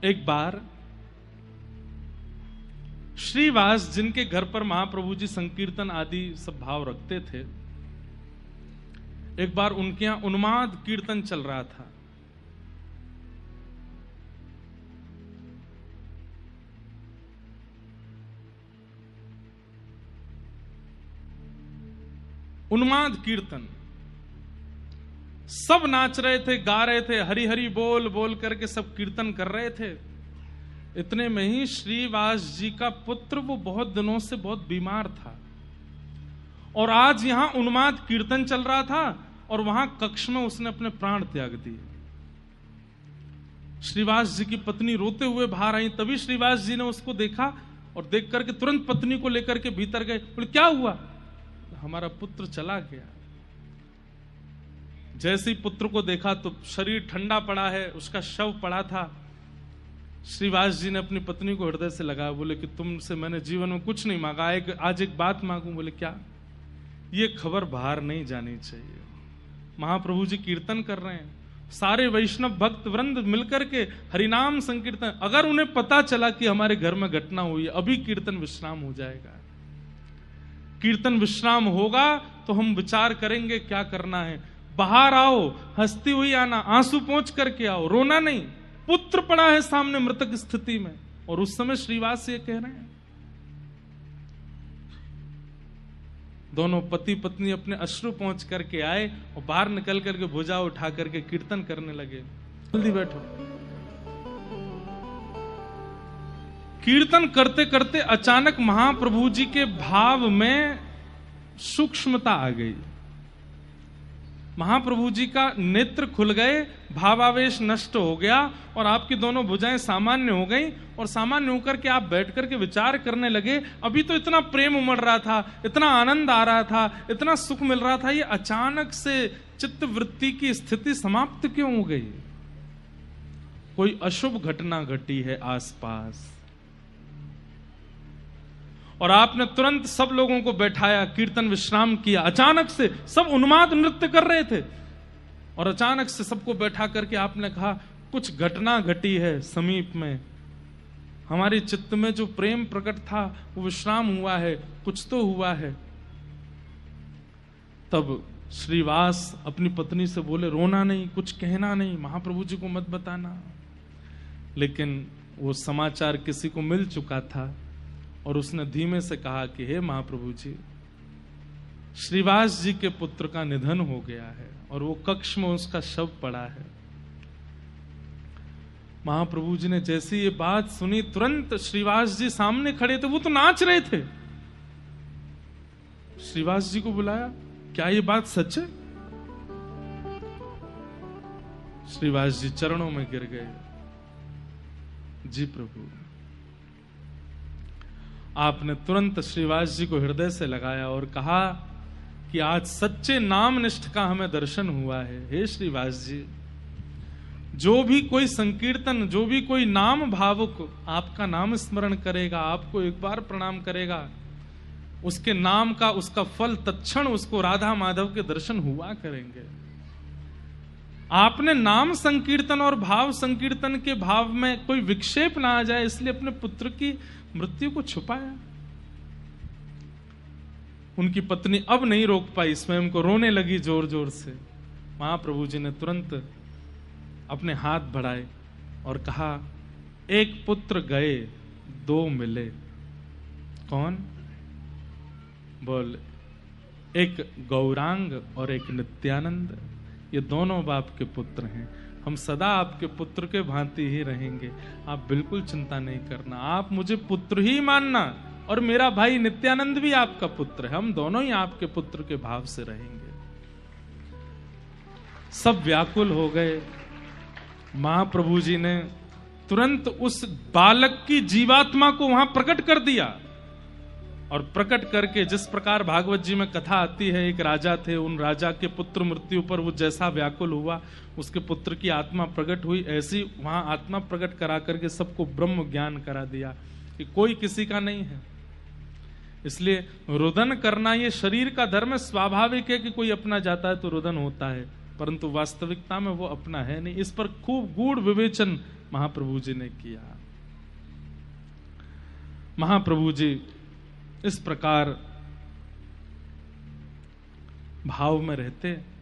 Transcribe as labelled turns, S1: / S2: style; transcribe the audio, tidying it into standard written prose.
S1: एक बार श्रीवास जिनके घर पर महाप्रभु जी संकीर्तन आदि सब भाव रखते थे, एक बार उनके यहां उन्माद कीर्तन चल रहा था। उन्माद कीर्तन, सब नाच रहे थे, गा रहे थे, हरि हरि बोल बोल करके सब कीर्तन कर रहे थे। इतने में ही श्रीवास जी का पुत्र, वो बहुत दिनों से बहुत बीमार था और आज यहां उन्माद कीर्तन चल रहा था और वहां कक्ष में उसने अपने प्राण त्याग दिए। श्रीवास जी की पत्नी रोते हुए बाहर आई, तभी श्रीवास जी ने उसको देखा और देख करके तुरंत पत्नी को लेकर के भीतर गए। बोले क्या हुआ? हमारा पुत्र चला गया। जैसे ही पुत्र को देखा तो शरीर ठंडा पड़ा है, उसका शव पड़ा था। श्रीवास जी ने अपनी पत्नी को हृदय से लगाया, बोले कि तुमसे मैंने जीवन में कुछ नहीं मांगा, आज एक बात मांगू। बोले क्या? ये खबर बाहर नहीं जानी चाहिए। महाप्रभु जी कीर्तन कर रहे हैं, सारे वैष्णव भक्त वृंद मिलकर के हरिनाम संकीर्तन, अगर उन्हें पता चला कि हमारे घर में घटना हुई है, अभी कीर्तन विश्राम हो जाएगा। कीर्तन विश्राम होगा तो हम विचार करेंगे क्या करना है। बाहर आओ, हंसती हुई आना, आंसू पोंछ करके आओ, रोना नहीं। पुत्र पड़ा है सामने मृतक स्थिति में, और उस समय श्रीवास ये कह रहे हैं। दोनों पति पत्नी अपने अश्रु पहुंच करके आए और बाहर निकल करके भुजा उठा करके कीर्तन करने लगे। जल्दी बैठो। कीर्तन करते करते अचानक महाप्रभु जी के भाव में सूक्ष्मता आ गई। महाप्रभु जी का नेत्र खुल गए, भावावेश नष्ट हो गया और आपकी दोनों भुजाएं सामान्य हो गई। और सामान्य होकर के आप बैठ करके विचार करने लगे, अभी तो इतना प्रेम उमड़ रहा था, इतना आनंद आ रहा था, इतना सुख मिल रहा था, ये अचानक से चित्त वृत्ति की स्थिति समाप्त क्यों हो गई? कोई अशुभ घटना घटी है आसपास। और आपने तुरंत सब लोगों को बैठाया, कीर्तन विश्राम किया। अचानक से सब उन्माद नृत्य कर रहे थे और अचानक से सबको बैठा करके आपने कहा, कुछ घटना घटी है समीप में, हमारे चित्त में जो प्रेम प्रकट था वो विश्राम हुआ है, कुछ तो हुआ है। तब श्रीवास अपनी पत्नी से बोले, रोना नहीं, कुछ कहना नहीं, महाप्रभु जी को मत बताना। लेकिन वो समाचार किसी को मिल चुका था और उसने धीमे से कहा कि हे महाप्रभु जी, श्रीवास जी के पुत्र का निधन हो गया है और वो कक्ष में उसका शव पड़ा है। महाप्रभु जी ने जैसी ये बात सुनी, तुरंत श्रीवास जी सामने खड़े थे, वो तो नाच रहे थे। श्रीवास जी को बुलाया, क्या ये बात सच है? श्रीवास जी चरणों में गिर गए। जी प्रभु। आपने तुरंत श्रीवास जी को हृदय से लगाया और कहा कि आज सच्चे नाम निष्ठ का हमें दर्शन हुआ है। हे श्रीवास जी, जो भी कोई संकीर्तन, जो भी कोई नाम भावुक आपका नाम स्मरण करेगा, आपको एक बार प्रणाम करेगा, उसके नाम का, उसका फल तत्क्षण उसको राधा माधव के दर्शन हुआ करेंगे। आपने नाम संकीर्तन और भाव संकीर्तन के भाव में कोई विक्षेप ना आ जाए, इसलिए अपने पुत्र की मृत्यु को छुपाया। उनकी पत्नी अब नहीं रोक पाई, स्वयं को रोने लगी जोर जोर से। महाप्रभु जी ने तुरंत अपने हाथ बढ़ाए और कहा, एक पुत्र गए, दो मिले। कौन? बोल, एक गौरांग और एक नित्यानंद। ये दोनों बाप के पुत्र हैं। हम सदा आपके पुत्र के भांति ही रहेंगे, आप बिल्कुल चिंता नहीं करना। आप मुझे पुत्र ही मानना और मेरा भाई नित्यानंद भी आपका पुत्र है, हम दोनों ही आपके पुत्र के भाव से रहेंगे। सब व्याकुल हो गए। महाप्रभु जी ने तुरंत उस बालक की जीवात्मा को वहां प्रकट कर दिया और प्रकट करके, जिस प्रकार भागवत जी में कथा आती है, एक राजा थे, उन राजा के पुत्र मृत्यु पर वो जैसा व्याकुल हुआ, उसके पुत्र की आत्मा प्रकट हुई, ऐसी वहां आत्मा प्रकट करा करके सबको ब्रह्म ज्ञान करा दिया कि कोई किसी का नहीं है। इसलिए रुदन करना ये शरीर का धर्म है। स्वाभाविक है कि कोई अपना जाता है तो रुदन होता है, परंतु वास्तविकता में वो अपना है नहीं। इस पर खूब गूढ़ विवेचन महाप्रभु जी ने किया। महाप्रभु जी इस प्रकार भाव में रहते